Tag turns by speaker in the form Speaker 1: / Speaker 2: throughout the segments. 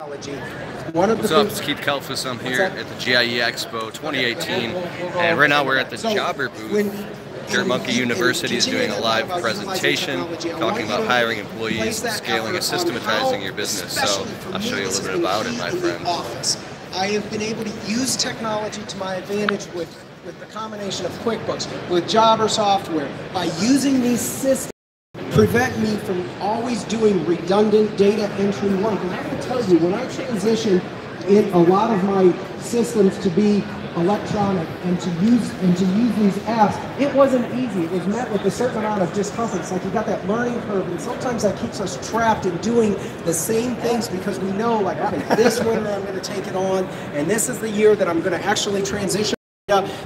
Speaker 1: What's up? It's Keith Kalfas. I'm here at the GIE EXPO 2018, and right now we're at the JOBBER booth. Dirt Monkey University is doing a live presentation talking about hiring employees, scaling and systematizing your business. So I'll show you a little bit about it, my friend.
Speaker 2: I have been able to use technology to my advantage with the combination of QuickBooks, with Jobber software, by using these systems. Prevent me from always doing redundant data entry work. And I have to tell you, when I transitioned in a lot of my systems to be electronic and to use these apps, it wasn't easy. It was met with a certain amount of discomfort. It's like you got that learning curve, and sometimes that keeps us trapped in doing the same things because we know, like, okay, this winter I'm going to take it on, and this is the year that I'm going to actually transition.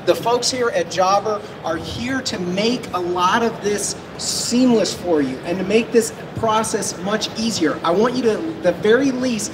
Speaker 2: The folks here at Jobber are here to make a lot of this seamless for you and to make this process much easier. I want you to, at the very least,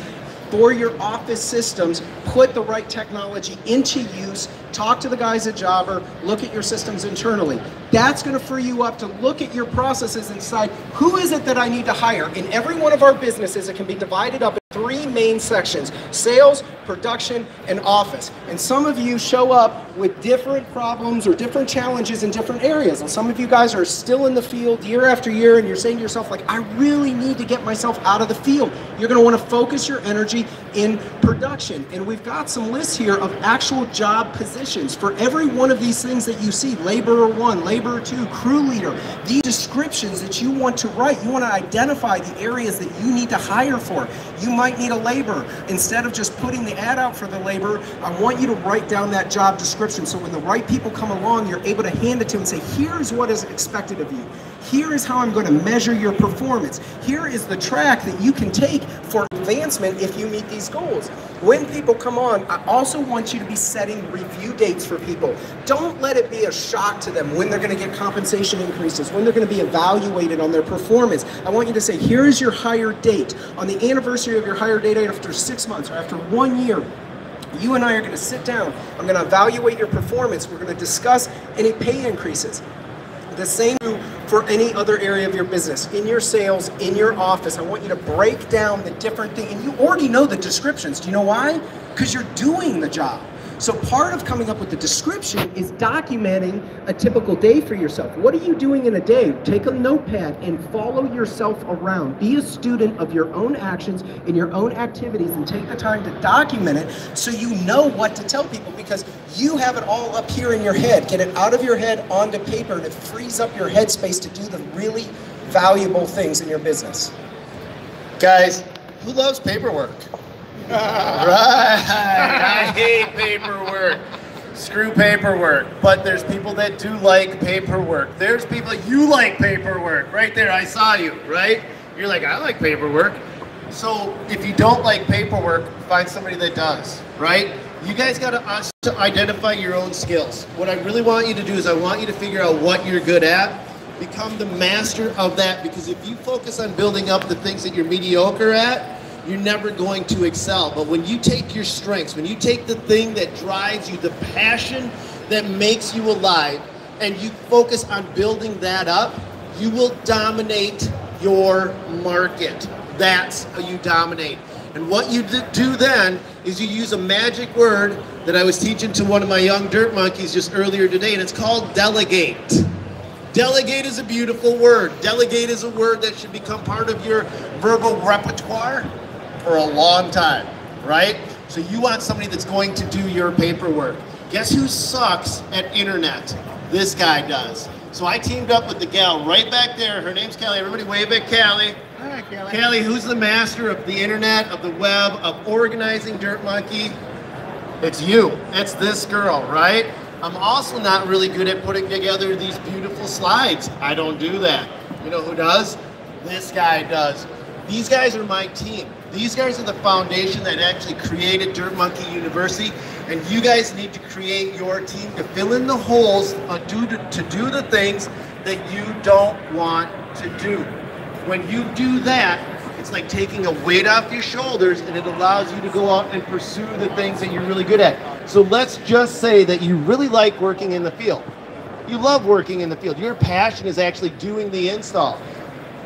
Speaker 2: for your office systems, put the right technology into use, talk to the guys at Jobber, look at your systems internally. That's going to free you up to look at your processes and decide, who is it that I need to hire? In every one of our businesses, it can be divided up in 3 main sections: sales, production, and office. And some of you show up with different problems or different challenges in different areas. And some of you guys are still in the field year after year, and you're saying to yourself, like, I really need to get myself out of the field. You're going to want to focus your energy in production. And we've got some lists here of actual job positions for every one of these things that you see: laborer 1, laborer 2, crew leader. These descriptions that you want to write, you want to identify the areas that you need to hire for. You might need a laborer. Instead of just putting the ad out for the laborer, I want you to write down that job description, so when the right people come along, you're able to hand it to them and say, here's what is expected of you. Here is how I'm going to measure your performance. Here is the track that you can take for advancement if you meet these goals. When people come on, I also want you to be setting review dates for people. Don't let it be a shock to them when they're going to get compensation increases, when they're going to be evaluated on their performance. I want you to say, here is your hire date. On the anniversary of your hire date, after 6 months or after 1 year, you and I are going to sit down. I'm going to evaluate your performance. We're going to discuss any pay increases. The same for any other area of your business, in your sales, in your office. I want you to break down the different things. And you already know the descriptions. Do you know why? Because you're doing the job. So part of coming up with the description is documenting a typical day for yourself. What are you doing in a day? Take a notepad and follow yourself around. Be a student of your own actions and your own activities, and take the time to document it so you know what to tell people, because you have it all up here in your head. Get it out of your head onto paper, and it frees up your headspace to do the really valuable things in your business.
Speaker 3: Guys, who loves paperwork? Right, I hate paperwork. Screw paperwork. But there's people that do like paperwork. There's people, you like paperwork. Right there, I saw you, right? You're like, I like paperwork. So if you don't like paperwork, find somebody that does, right? You guys got to identify your own skills. What I really want you to do is I want you to figure out what you're good at. Become the master of that, because if you focus on building up the things that you're mediocre at, you're never going to excel. But when you take your strengths, when you take the thing that drives you, the passion that makes you alive, and you focus on building that up, you will dominate your market. That's how you dominate. And what you do then is you use a magic word that I was teaching to one of my young dirt monkeys just earlier today, and it's called delegate. Delegate is a beautiful word. Delegate is a word that should become part of your verbal repertoire for a long time, right? So you want somebody that's going to do your paperwork. Guess who sucks at internet? This guy does. So I teamed up with the gal right back there. Her name's Callie. Everybody wave at Callie.
Speaker 2: Hi, Callie.
Speaker 3: Callie, who's the master of the internet, of the web, of organizing Dirt Monkey? It's you. It's this girl, right? I'm also not really good at putting together these beautiful slides. I don't do that. You know who does? This guy does. These guys are my team. These guys are the foundation that actually created Dirt Monkey University, and you guys need to create your team to fill in the holes, to do the things that you don't want to do. When you do that, it's like taking a weight off your shoulders, and it allows you to go out and pursue the things that you're really good at. So let's just say that you really like working in the field. You love working in the field. Your passion is actually doing the install.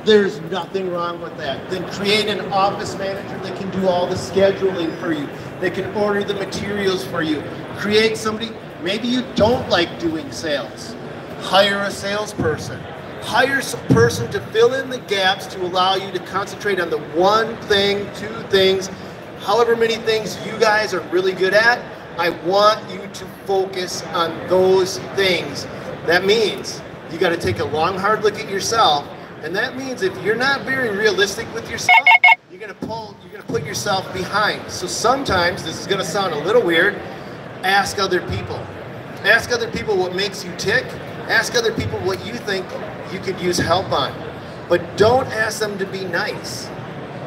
Speaker 3: There's nothing wrong with that. Then create an office manager that can do all the scheduling for you, that can order the materials for you. Create somebody, maybe you don't like doing sales. Hire a salesperson. Hire some person to fill in the gaps to allow you to concentrate on the one thing, two things, however many things you guys are really good at. I want you to focus on those things. That means you got to take a long, hard look at yourself. And that means if you're not very realistic with yourself, you're gonna put yourself behind. So sometimes, this is gonna sound a little weird, ask other people. Ask other people what makes you tick. Ask other people what you think you could use help on. But don't ask them to be nice.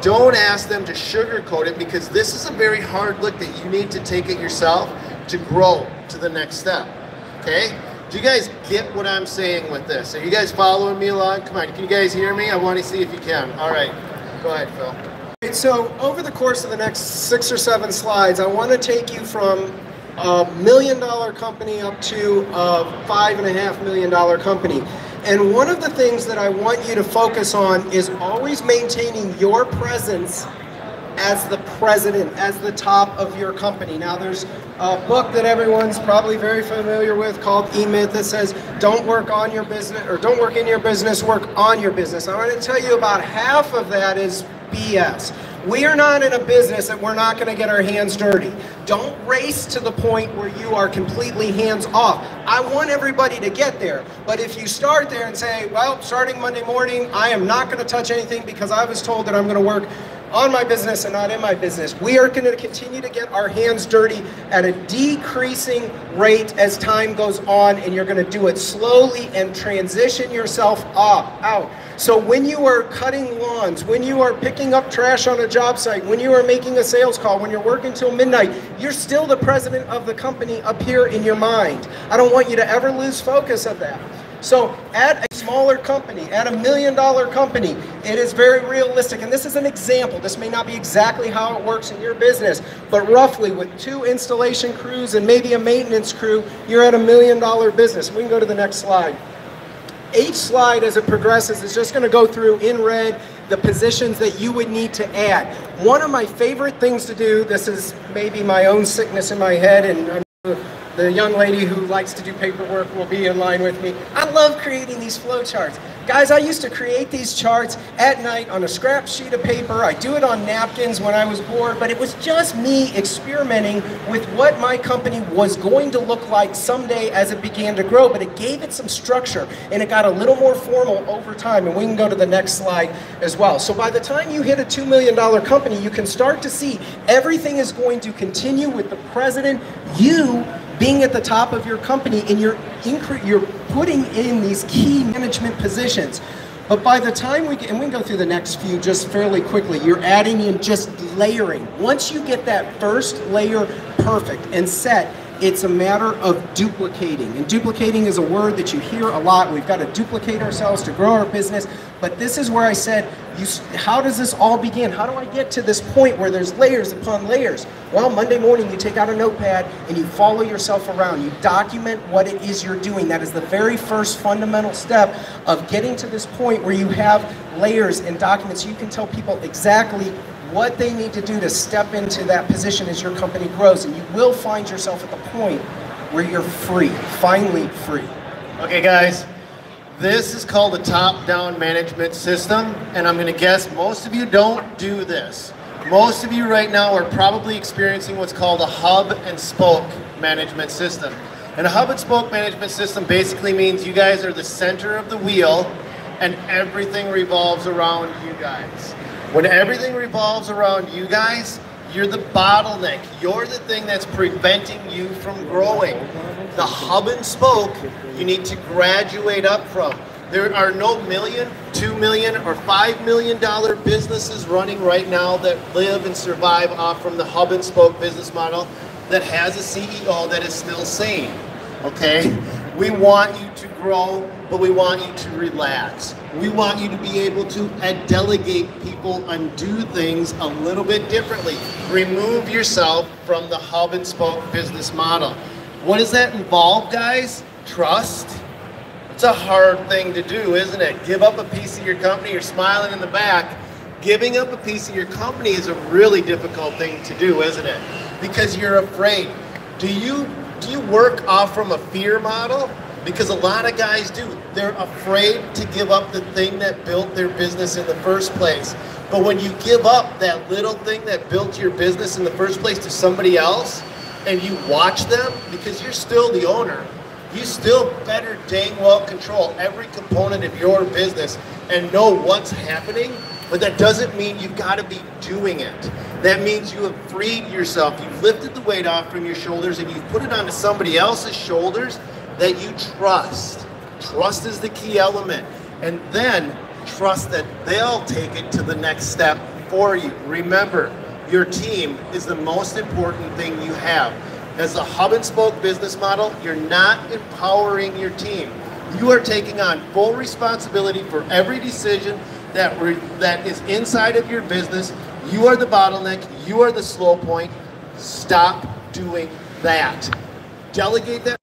Speaker 3: Don't ask them to sugarcoat it, because this is a very hard look that you need to take at yourself to grow to the next step, okay? Do you guys get what I'm saying with this? Are you guys following me along? Come on, can you guys hear me? I want to see if you can. All right, go ahead, Phil.
Speaker 2: So over the course of the next 6 or 7 slides, I want to take you from a $1 million company up to a $5.5 million company. And one of the things that I want you to focus on is always maintaining your presence as the president, as the top of your company. Now there's a book that everyone's probably very familiar with called E-Myth that says don't work on your business, or don't work in your business, work on your business. I want to tell you about half of that is BS. We are not in a business that we're not going to get our hands dirty. Don't race to the point where you are completely hands off. I want everybody to get there, but if you start there and say, well, starting Monday morning, I am not going to touch anything because I was told that I'm going to work on my business and not in my business. We are going to continue to get our hands dirty at a decreasing rate as time goes on, and you're going to do it slowly and transition yourself out. So when you are cutting lawns, when you are picking up trash on a job site, when you are making a sales call, when you're working till midnight, you're still the president of the company up here in your mind. I don't want you to ever lose focus of that. So at a smaller company, at $1 million company, it is very realistic. And this is an example. This may not be exactly how it works in your business, but roughly with 2 installation crews and maybe a maintenance crew, you're at $1 million business. We can go to the next slide. Each slide as it progresses is just going to go through in red the positions that you would need to add. One of my favorite things to do, this is maybe my own sickness in my head, and the young lady who likes to do paperwork will be in line with me. I love creating these flow charts. Guys, I used to create these charts at night on a scrap sheet of paper. I do it on napkins when I was bored, but it was just me experimenting with what my company was going to look like someday as it began to grow, but it gave it some structure and it got a little more formal over time, and we can go to the next slide as well. So by the time you hit a $2 million company, you can start to see everything is going to continue with the president, you being at the top of your company, and you're putting in these key management positions. But by the time we get, and we can go through the next few just fairly quickly, you're adding in just layering. Once you get that first layer perfect and set, it's a matter of duplicating. And duplicating is a word that you hear a lot. We've got to duplicate ourselves to grow our business. But this is where I said, how does this all begin? How do I get to this point where there's layers upon layers? Well, Monday morning you take out a notepad and you follow yourself around. You document what it is you're doing. That is the very first fundamental step of getting to this point where you have layers and documents. You can tell people exactly what they need to do to step into that position as your company grows, and you will find yourself at the point where you're free, finally free.
Speaker 3: Okay guys, this is called a top-down management system, and I'm going to guess most of you don't do this. Most of you right now are probably experiencing what's called a hub and spoke management system. And a hub and spoke management system basically means you guys are the center of the wheel and everything revolves around you guys. When everything revolves around you guys, you're the bottleneck. You're the thing that's preventing you from growing. The hub and spoke, you need to graduate up from. There are no $1 million, $2 million, or $5 million businesses running right now that live and survive off from the hub and spoke business model that has a CEO that is still sane, okay? We want you to grow, but we want you to relax. We want you to be able to delegate people and do things a little bit differently. Remove yourself from the hub and spoke business model. What does that involve, guys? Trust. It's a hard thing to do, isn't it? Give up a piece of your company. You're smiling in the back. Giving up a piece of your company is a really difficult thing to do, isn't it? Because you're afraid. Do you work off from a fear model? Because a lot of guys do. They're afraid to give up the thing that built their business in the first place. But when you give up that little thing that built your business in the first place to somebody else, and you watch them, because you're still the owner, you still better dang well control every component of your business and know what's happening. But that doesn't mean you've got to be doing it. That means you have freed yourself. You've lifted the weight off from your shoulders and you've put it onto somebody else's shoulders that you trust. Trust is the key element. And then trust that they'll take it to the next step for you. Remember, your team is the most important thing you have. As a hub and spoke business model, you're not empowering your team. You are taking on full responsibility for every decision that is inside of your business. You are the bottleneck. You are the slow point. Stop doing that. Delegate that.